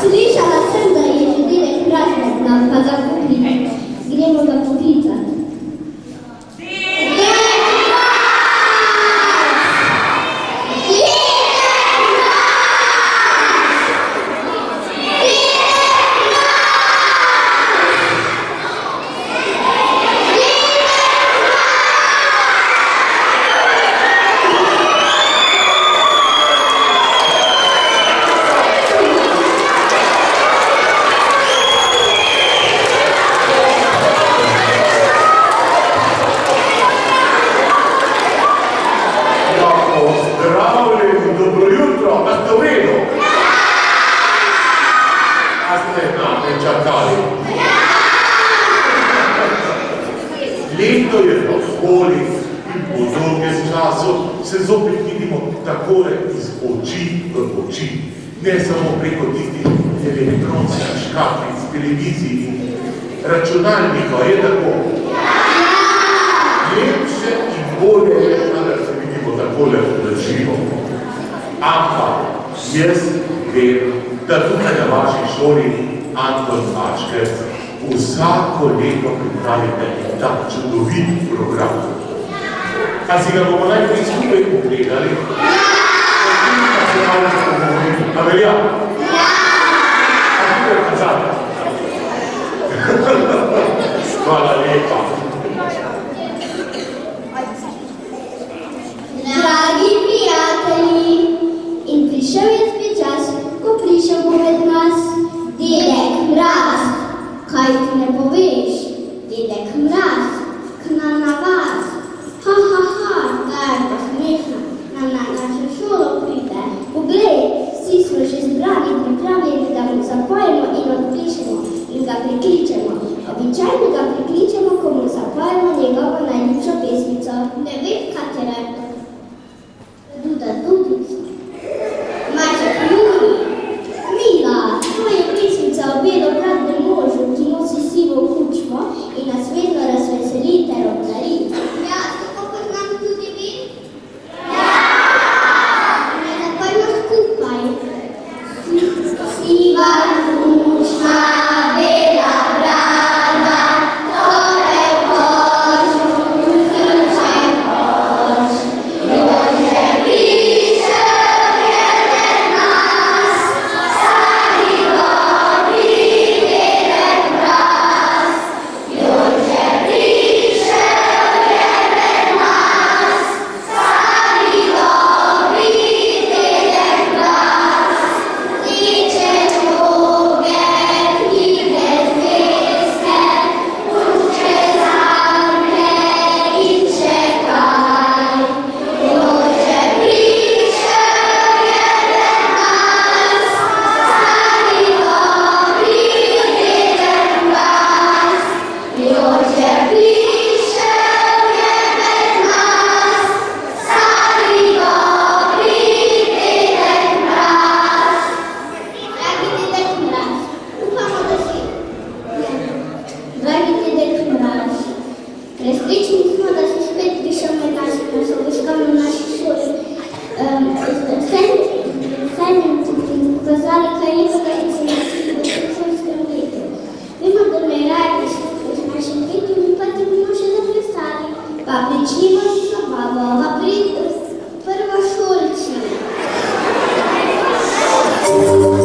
Slišala sem, da je že dedek praznik, pa ga pokliče. Gremo ga poklicati. Leto je okoli in po dolgem času se zopet vidimo takole iz oči v oči. Ne samo preko tistih elektronskih škatlic, televizij in računalnikov, je tako? Lepše in bolje je, da se vidimo takole v živo. Ampak jaz vem, da tukaj na vaši šoli Anton Ačkec vsako leto pripravite ta čudovit program. A si ga bomo najprej skupaj pogledali? A velja? A tukaj kazati? Hvala lepa. Dragi prijatelji, in prišel je spet čas, ko prišel bo med nas dedek Mraz. Kaj ti ne poveš, dedek Mraz, k nam na vas? Ha, ha, ha, kaj pa smešno, nam na našo šolo pride. Poglej, vsi smo že zbrani, pripravljeni, da mu zapojemo in odpišemo in ga prikličemo. Običajno ga prikličemo, ko mu zapojemo njegovo najljubšo pesmico. Ne vem, katera je to. Duda Dudica. Maček Juri. Mila, to je pesmica o belobradnem možu, ki nosi sivo kučmo in nas vedno razveseli ter obdari. Ja, tako kot nam tudi vi? Ja! Ne zapojmo skupaj. Siva kučma, bela brada, tole kožu, ključen kož. Jože prišel je med nas, stari dobri dedek Mraz. Jože prišel je med nas, stari dobri dedek Mraz. Tiče noge, knjige zvezde, pušče zamke in še kaj. Jože prišel je med nas, stari dobri dedek Mraz. Jože prišel je med nas, stari dobri dedek Mraz. Dragi dedek Mraz, upamo, da si... Dragi dedek Mraz, resnični smo, da si spet prišel med nas in nas obiskal na naši šoli. Saj mi pokazali, kaj lepega in se naredili v tem šolskem letu. Vemo, da me raje prisluhneš z našim letom in pa te bomo še zaplesali. Pa pričnimo z zabavo, pa prva šolčina. Thank you.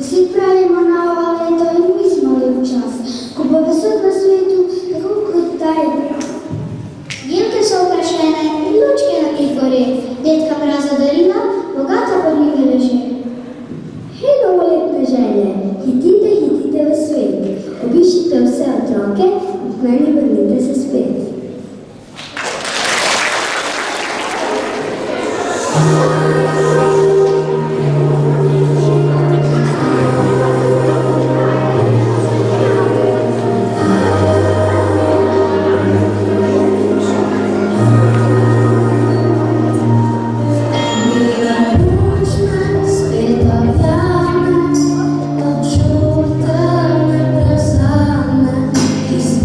Освітляємо на але то й ми змолив час, куба висока світу, таку крутаю. Гілки са украшене, і лучки на підборі, дітка мраза доліна, богата по ній лежить. Гей, новолітне жене, хітіте ви світ, обіщите все отроки, в мене вернітеся світ.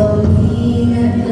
Wspomnimy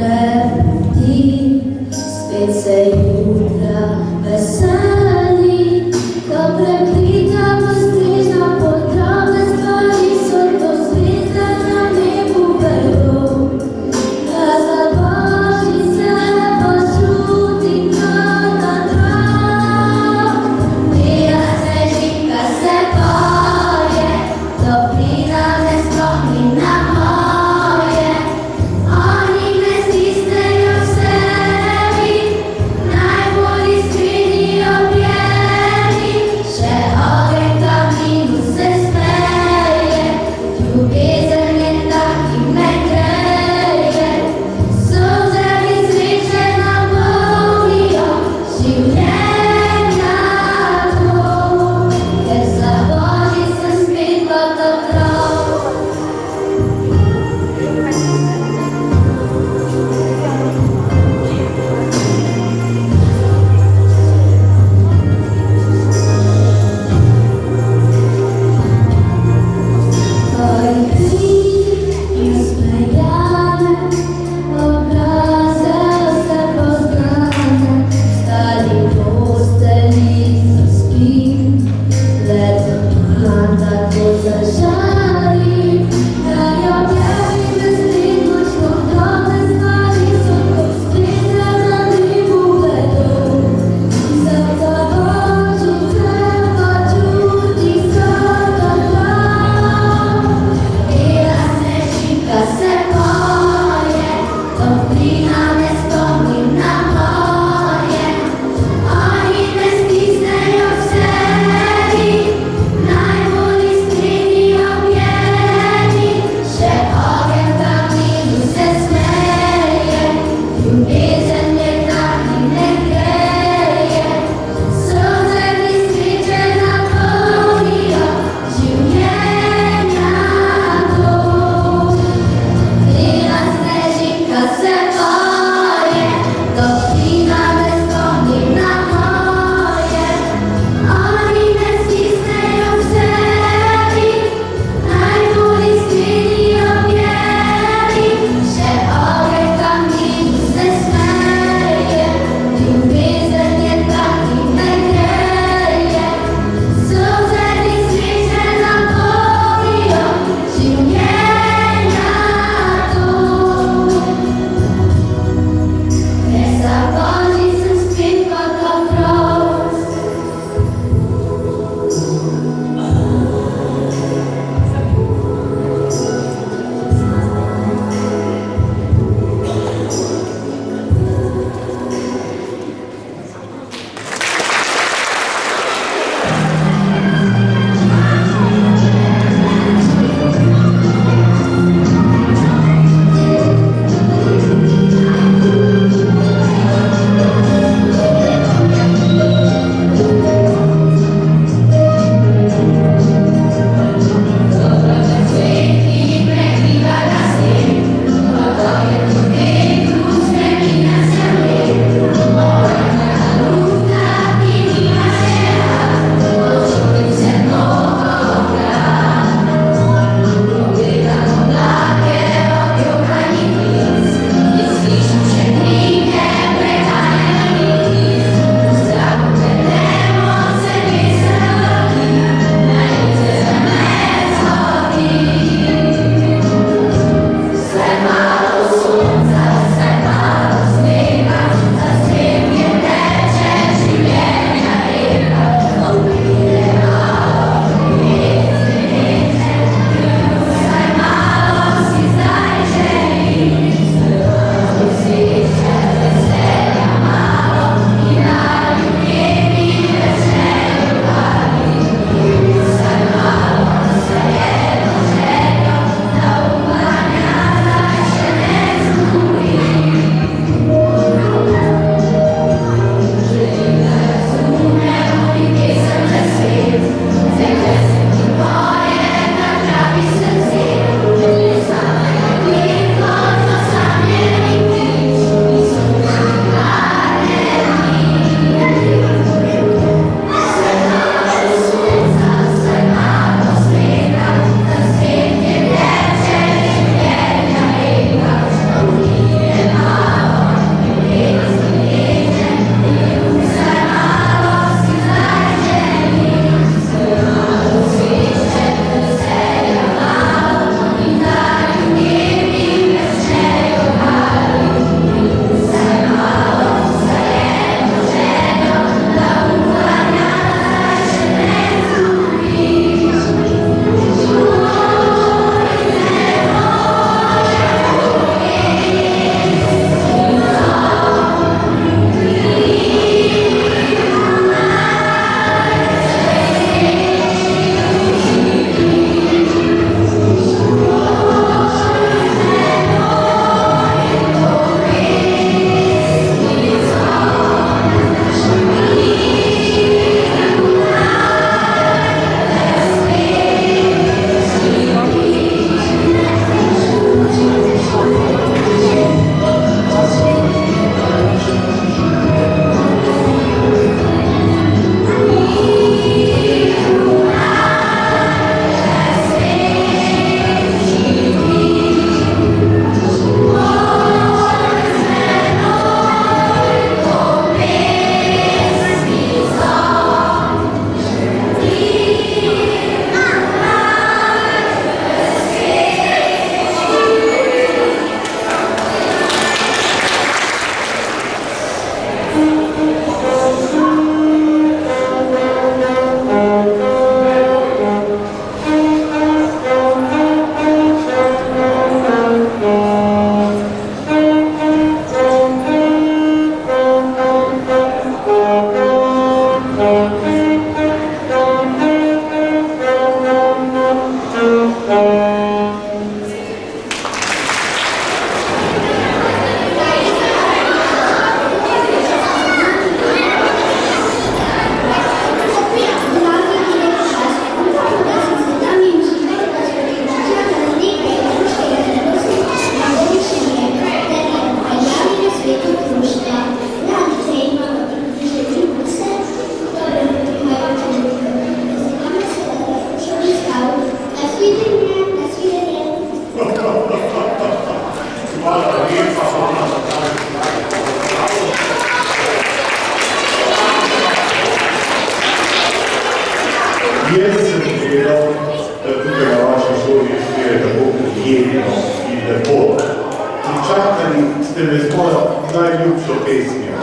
pesmijo.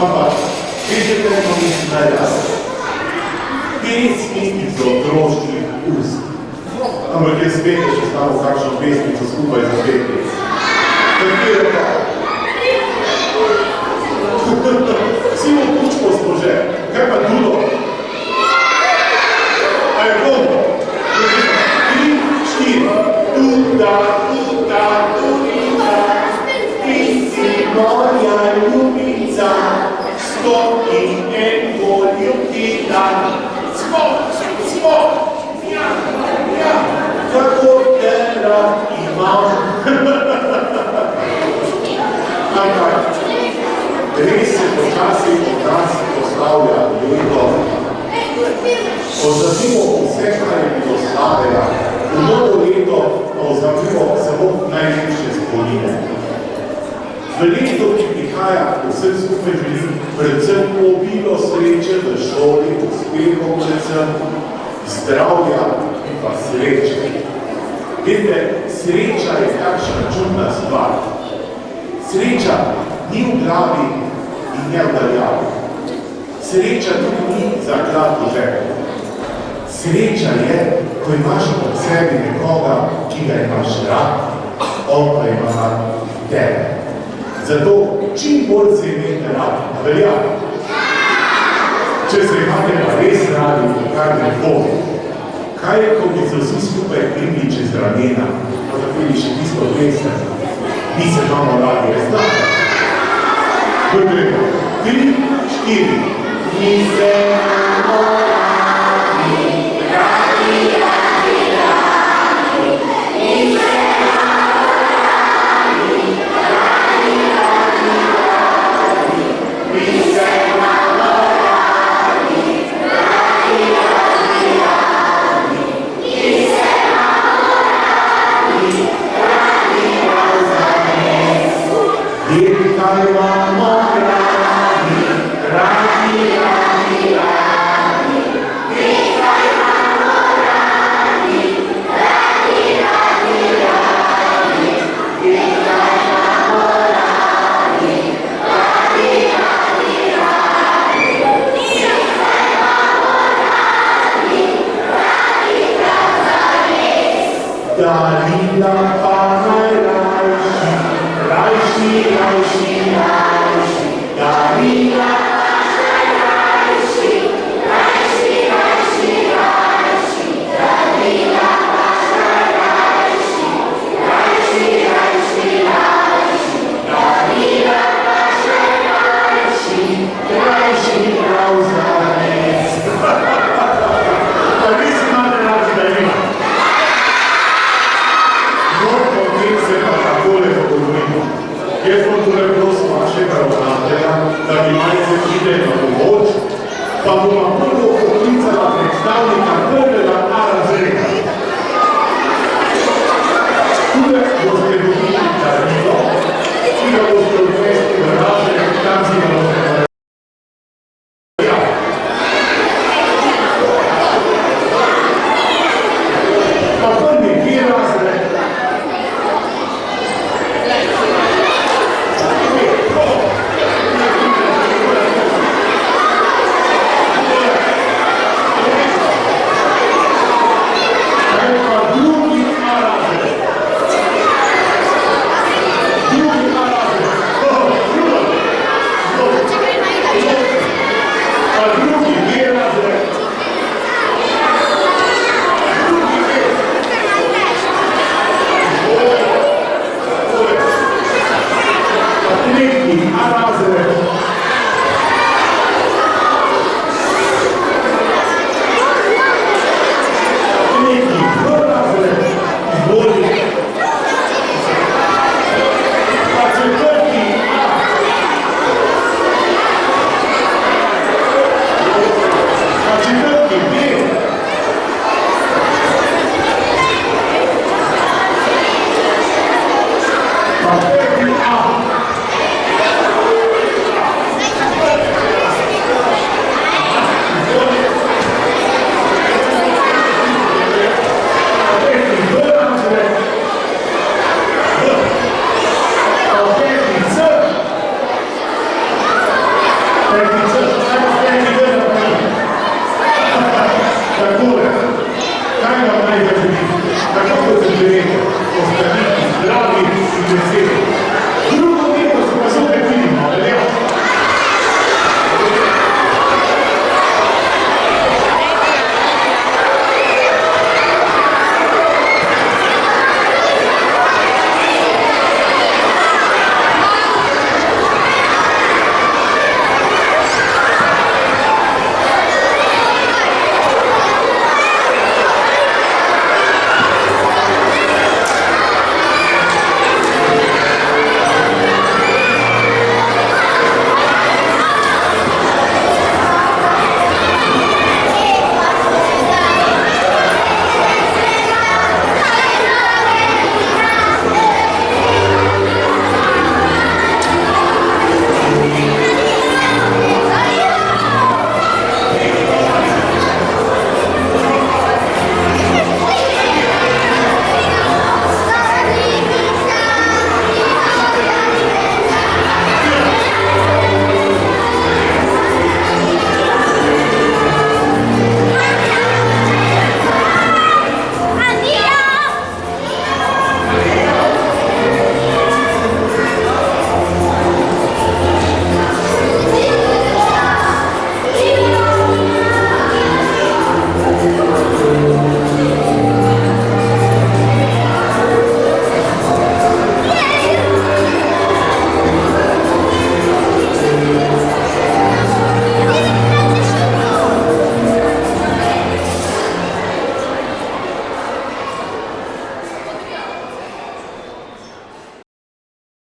Ampak, veste, kaj pa mislim najrasti? Pesmi iz otroških ust. Ampak jaz vem, da še stamo kakšno pesmico skupaj zapeti. Katero pa? Vsi v kučko smo že. Kaj pa Dudo? Aj, bom. 3, 4. Duda, Duda, Duda. Ti si moja ljubica. 101 ljubila. Smo. Ja. Kako te rad imam. Ampak, res se počasi od nas postavlja leto. Ozavimo vse, kar je bilo slabega. V novo leto pa ozavimo samo najlepše spomine. V letu, ki prihaja, vsem skupaj želim predvsem obilo sreče v šoli, uspehov predvsem, zdravja in pa sreče. Veste, sreča je takšna čudna stvar. Sreča ni v glavi in ne v daljavi. Sreča tudi ni zaklad v žepu. Sreča je, ko imaš ob sebi nekoga, ki ga imaš rad, on pa ima rad tebe. Zato čim bolj se imete rad, a velja? Če se imate pa res radi, kar ne bodi. Kaj je, ko bi se vsi skupaj krili čez ramena, pa zapeli še tisto pesem? Mi se imamo radi, res da? Prvi, 3, 4. Mi se imamo radi, radi, radi, radi. Mi se imamo radi, radi, radi, radi. Mi se imamo radi, radi, radi, radi. Mi se imamo radi, radi, radi, radi. Dirka imamo radi, radi, radi, radi. Dirka imamo radi, radi, radi, radi. Dirka imamo radi, radi, radi, radi. Dirka imamo radi, radi, prav zares. Darila pa najrajši, rajši, rajši.